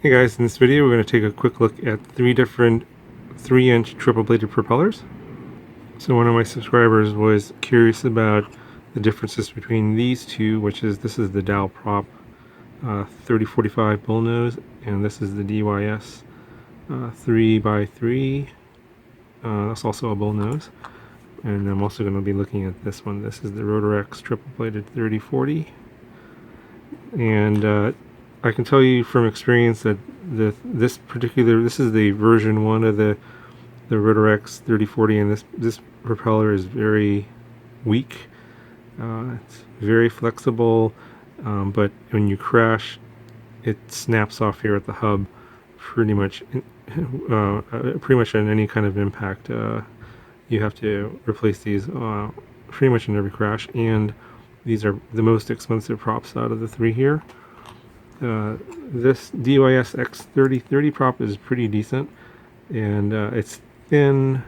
Hey guys, in this video we're going to take a quick look at 3 different 3-inch triple bladed propellers. So one of my subscribers was curious about the differences between these two, which is this is the DALProp 3045 bullnose, and this is the DYS 3x3. That's also a bullnose. And I'm also going to be looking at this one. This is the RotorX triple bladed 3040. And I can tell you from experience that this is the version 1 of the RotorX 3040, and this propeller is very weak. It's very flexible, but when you crash, it snaps off here at the hub pretty much on any kind of impact. You have to replace these pretty much in every crash, and these are the most expensive props out of the 3 here. This DYS X3030 prop is pretty decent, and it's thin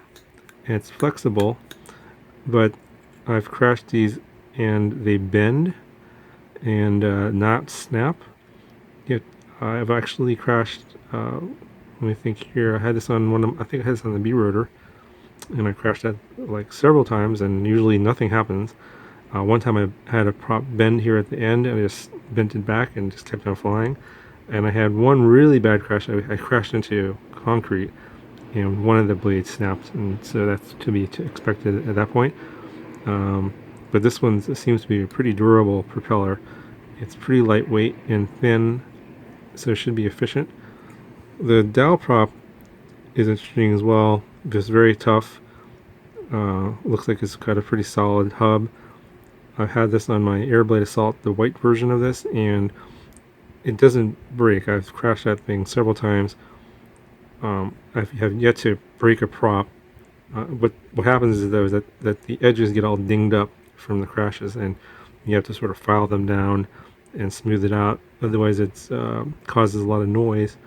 and it's flexible, but I've crashed these and they bend and not snap. Yet I've actually crashed, let me think here, I had this on I think I had this on the B rotor, and I crashed that like several times, and usually nothing happens. One time I had a prop bend here at the end, and I just bent it back and just kept on flying. And I had one really bad crash. I crashed into concrete, and one of the blades snapped, and so that's to be expected at that point. But this one seems to be a pretty durable propeller. It's pretty lightweight and thin, so it should be efficient. The DALProp is interesting as well. Just very tough. Looks like it's got a pretty solid hub. I've had this on my Airblade Assault, the white version of this, and it doesn't break. I've crashed that thing several times. I have yet to break a prop. But what happens is, though, is that the edges get all dinged up from the crashes, and you have to sort of file them down and smooth it out. Otherwise, it causes a lot of noise.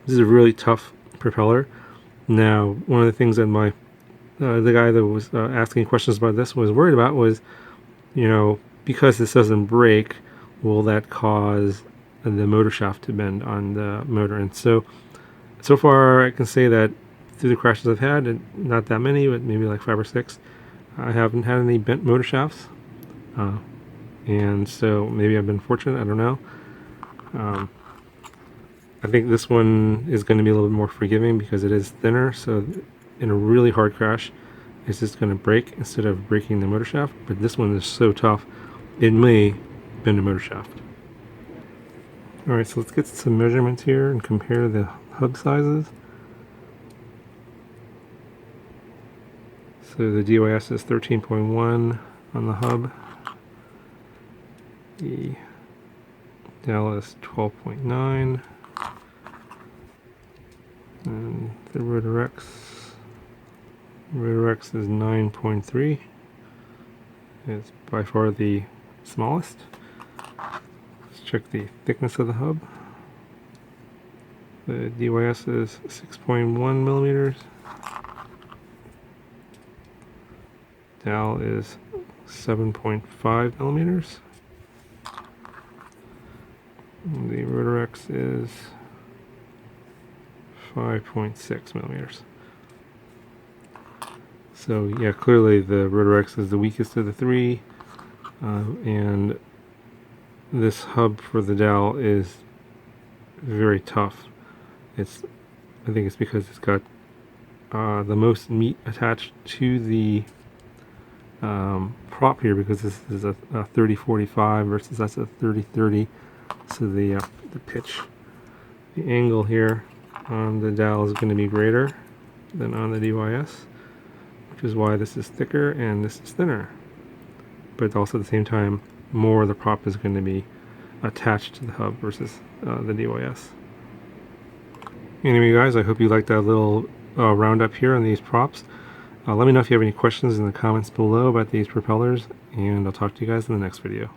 This is a really tough propeller. Now, one of the things that the guy that was asking questions about this was worried about was, because this doesn't break, will that cause the motor shaft to bend on the motor? And so far I can say that through the crashes I've had, and not that many, but maybe like 5 or 6, I haven't had any bent motor shafts. And so maybe I've been fortunate, I don't know. I think this one is going to be a little bit more forgiving because it is thinner, so in a really hard crash, it's just going to break instead of breaking the motor shaft. But this one is so tough, it may bend the motor shaft. Alright, so let's get some measurements here and compare the hub sizes. So the DYS is 13.1 on the hub. The DAL is 12.9. And the RotorX is 9.3. It's by far the smallest. Let's check the thickness of the hub. The DYS is 6.1 millimeters. DAL is 7.5 millimeters. And the RotorX is 5.6 millimeters. So yeah, clearly the RotorX is the weakest of the 3, and this hub for the DAL is very tough. I think it's because it's got the most meat attached to the prop here, because this is a 3045 versus that's a 3030. So the pitch, the angle here on the DAL is going to be greater than on the DYS, which is why this is thicker and this is thinner. But also at the same time, more of the prop is going to be attached to the hub versus the DYS. Anyway, guys, I hope you liked that little roundup here on these props. Let me know if you have any questions in the comments below about these propellers, and I'll talk to you guys in the next video.